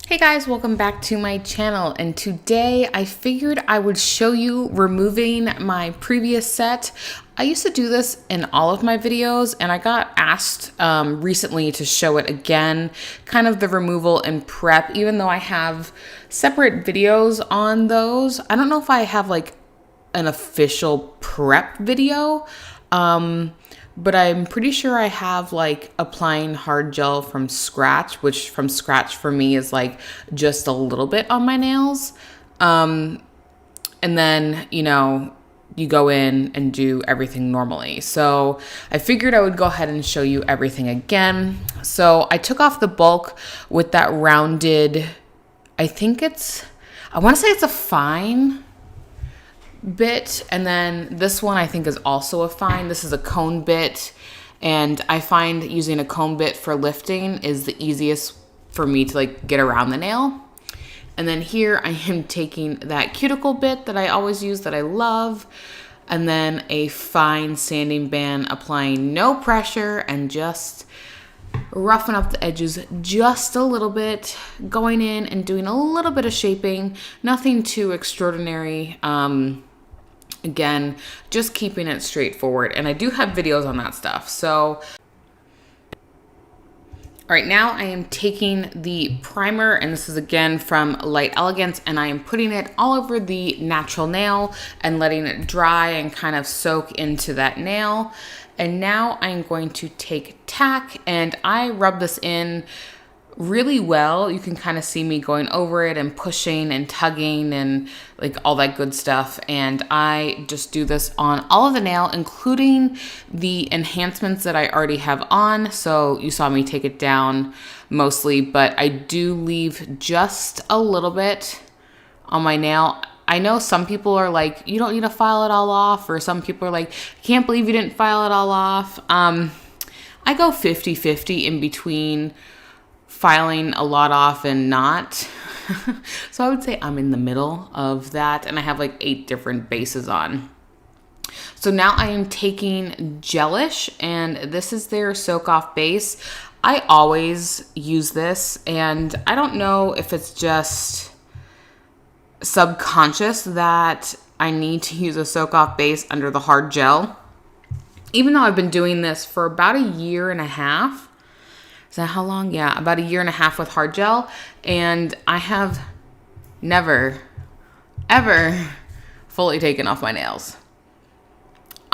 Hey guys, welcome back to my channel, and today I figured I would show you removing my previous set. I used to do this in all of my videos, and I got asked recently to show it again, kind of the removal and prep, even though I have separate videos on those. I don't know if I have like an official prep video, but I'm pretty sure I have like applying hard gel from scratch, which from scratch for me is like just a little bit on my nails. And then, you go in and do everything normally. So I figured I would go ahead and show you everything again. So I took off the bulk with that rounded, I want to say it's a fine bit, and then this one I think is also a fine. This is a cone bit, and I find using a cone bit for lifting is the easiest for me to like get around the nail. And then here I am taking that cuticle bit that I always use, that I love, and then a fine sanding band, applying no pressure and just roughing up the edges just a little bit, going in and doing a little bit of shaping, nothing too extraordinary. Again, just keeping it straightforward. And I do have videos on that stuff. So, all right, now I am taking the primer, and this is again from Light Elegance, and I am putting it all over the natural nail and letting it dry and kind of soak into that nail. And now I'm going to take tack, and I rub this in really well. You can kind of see me going over it and pushing and tugging and like all that good stuff. And I just do this on all of the nail, including the enhancements that I already have on. So you saw me take it down mostly, but I do leave just a little bit on my nail. I know some people are like, you don't need to file it all off, or some people are like, I can't believe you didn't file it all off. I go 50-50 in between filing a lot off and not. So I would say I'm in the middle of that, and I have like 8 different bases on. So now I am taking Gelish, and this is their soak off base. I always use this, and I don't know if it's just subconscious that I need to use a soak off base under the hard gel. Even though I've been doing this for about a year and a half. Is that how long? Yeah, about a year and a half with hard gel. And I have never, ever fully taken off my nails.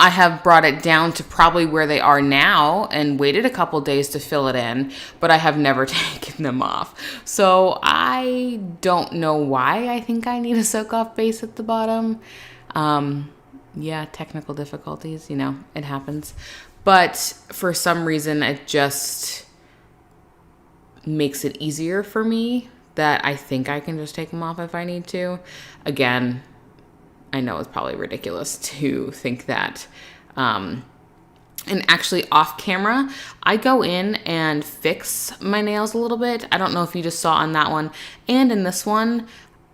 I have brought it down to probably where they are now and waited a couple days to fill it in, but I have never taken them off. So I don't know why I think I need a soak off base at the bottom. Yeah, technical difficulties, it happens. But for some reason, it just makes it easier for me that I think I can just take them off if I need to. Again, I know it's probably ridiculous to think that. And actually off camera, I go in and fix my nails a little bit. I don't know if you just saw on that one. And in this one,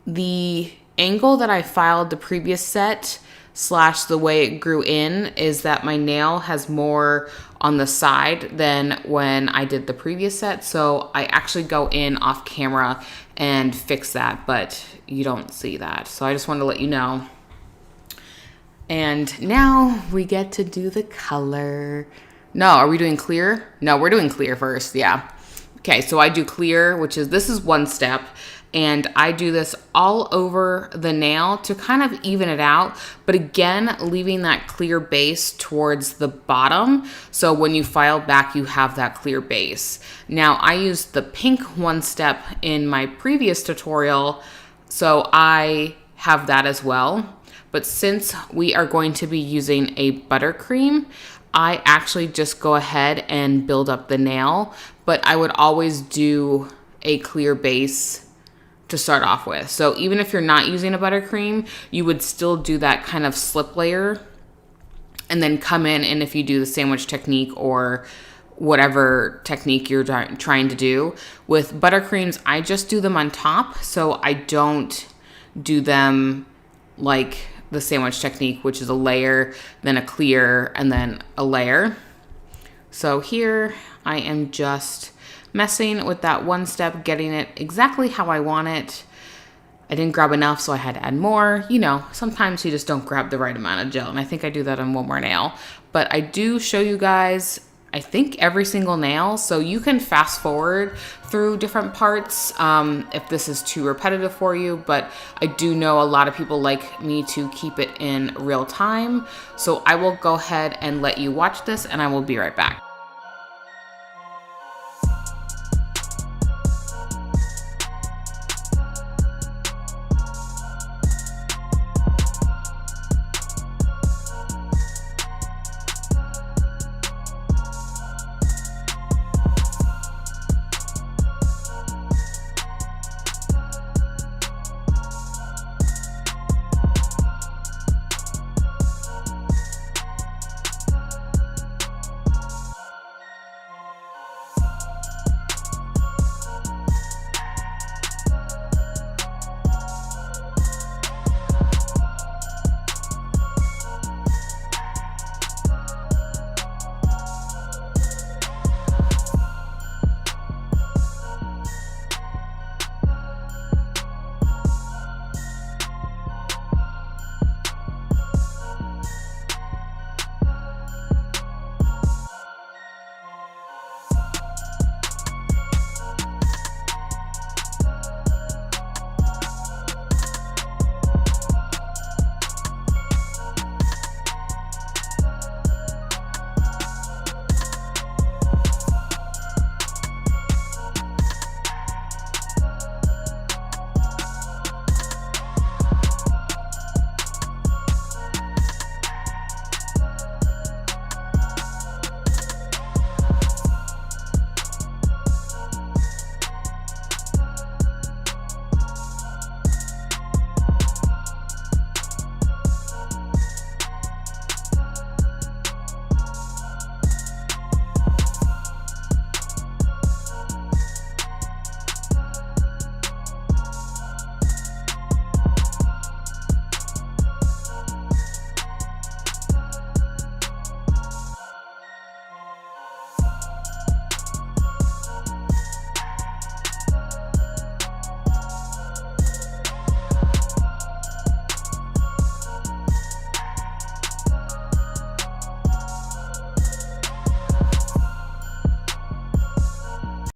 the angle that I filed the previous set / the way it grew in is that my nail has more on the side than when I did the previous set. So I actually go in off camera and fix that, but you don't see that. So I just wanted to let you know. And now we get to do the color. No, are we doing clear? No, we're doing clear first. Yeah. Okay, so I do clear, this is one step. And I do this all over the nail to kind of even it out. But again, leaving that clear base towards the bottom. So when you file back, you have that clear base. Now, I used the pink one step in my previous tutorial, so I have that as well. But since we are going to be using a buttercream, I actually just go ahead and build up the nail. But I would always do a clear base to start off with. So even if you're not using a buttercream, you would still do that kind of slip layer and then come in, and if you do the sandwich technique or whatever technique you're trying to do. With buttercreams, I just do them on top, so I don't do them like the sandwich technique, which is a layer, then a clear, and then a layer. So here I am just messing with that one step, getting it exactly how I want it. I didn't grab enough, so I had to add more. You know, sometimes you just don't grab the right amount of gel, and I think I do that on one more nail. But I do show you guys, I think, every single nail, so you can fast forward through different parts if this is too repetitive for you. But I do know a lot of people like me to keep it in real time, so I will go ahead and let you watch this, and I will be right back.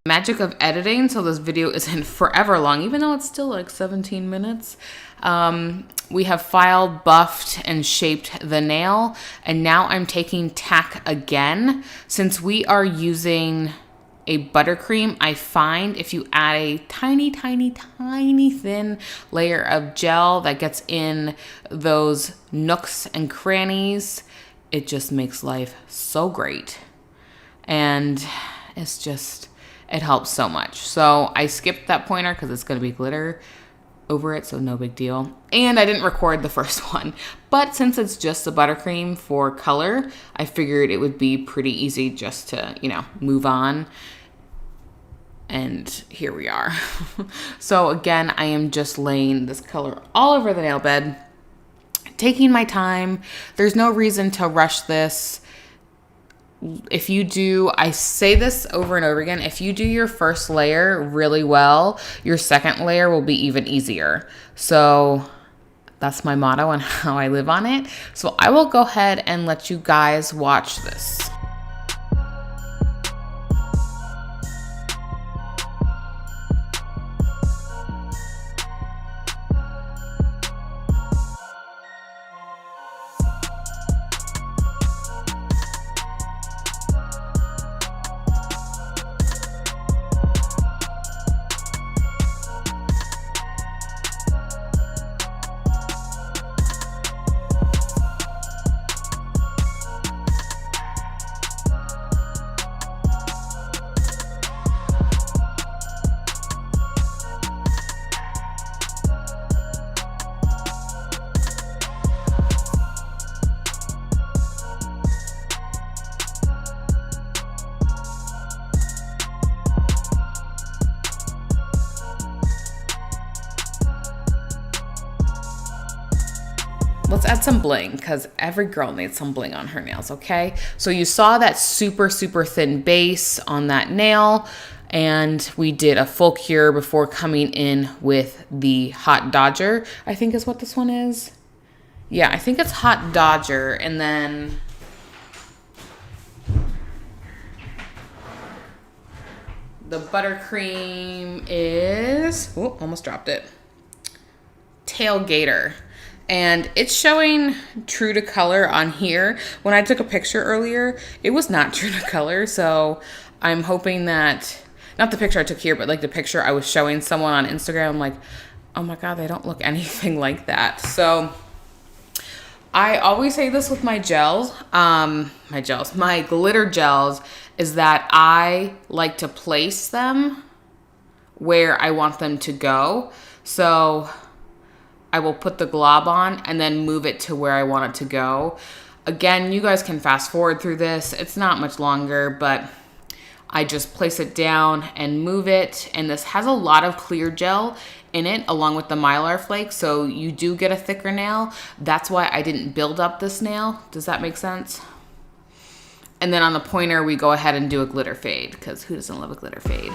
Magic of editing, so this video isn't forever long, even though it's still like 17 minutes. We have filed, buffed, and shaped the nail, and now I'm taking tack again. Since we are using a buttercream, I find if you add a tiny, tiny, tiny thin layer of gel that gets in those nooks and crannies, it just makes life so great. And it's just, it helps so much. So I skipped that pointer because it's going to be glitter over it, so no big deal. And I didn't record the first one, but since it's just the buttercream for color, I figured it would be pretty easy just to, you know, move on. And here we are. So again, I am just laying this color all over the nail bed, taking my time. There's no reason to rush this. If you do, I say this over and over again, if you do your first layer really well, your second layer will be even easier. So that's my motto and how I live on it. So I will go ahead and let you guys watch this. Let's add some bling, because every girl needs some bling on her nails, okay? So you saw that super, super thin base on that nail. And we did a full cure before coming in with the Hot Dodger, I think is what this one is. Yeah, I think it's Hot Dodger. And then the buttercream is, oh, almost dropped it, Tailgater. And it's showing true to color on here. When I took a picture earlier, it was not true to color. So I'm hoping that, not the picture I took here, but like the picture I was showing someone on Instagram, I'm like, oh my God, they don't look anything like that. So I always say this with my gels, my glitter gels, is that I like to place them where I want them to go. So I will put the glob on and then move it to where I want it to go. Again, you guys can fast forward through this. It's not much longer, but I just place it down and move it. And this has a lot of clear gel in it along with the Mylar flake. So you do get a thicker nail. That's why I didn't build up this nail. Does that make sense? And then on the pointer, we go ahead and do a glitter fade, because who doesn't love a glitter fade?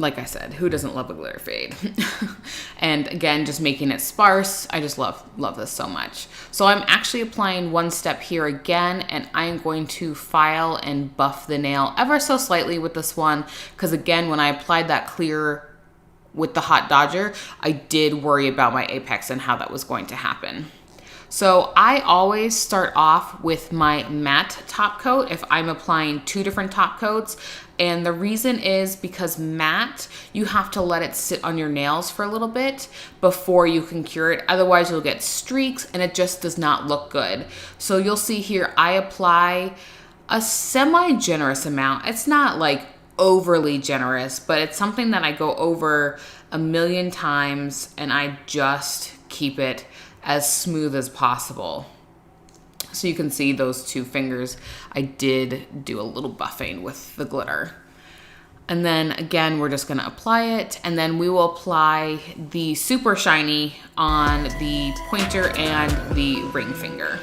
like I said, who doesn't love a glitter fade? And again, just making it sparse. I just love this so much. So I'm actually applying one step here again, and I'm going to file and buff the nail ever so slightly with this one. Because again, when I applied that clear with the Hot Dodger, I did worry about my apex and how that was going to happen. So I always start off with my matte top coat if I'm applying two different top coats. And the reason is because matte, you have to let it sit on your nails for a little bit before you can cure it. Otherwise you'll get streaks and it just does not look good. So you'll see here, I apply a semi-generous amount. It's not like overly generous, but it's something that I go over a million times and I just keep it as smooth as possible. So you can see those 2 fingers, I did do a little buffing with the glitter. And then again, we're just gonna apply it, and then we will apply the super shiny on the pointer and the ring finger.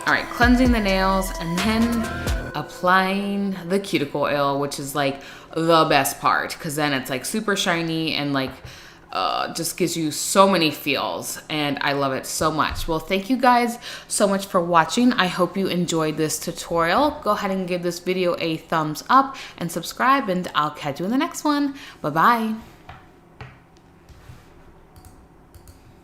All right, cleansing the nails and then applying the cuticle oil, which is like the best part, because then it's like super shiny and like just gives you so many feels, and I love it so much. Well, thank you guys so much for watching. I hope you enjoyed this tutorial. Go ahead and give this video a thumbs up and subscribe, and I'll catch you in the next one. Bye-bye.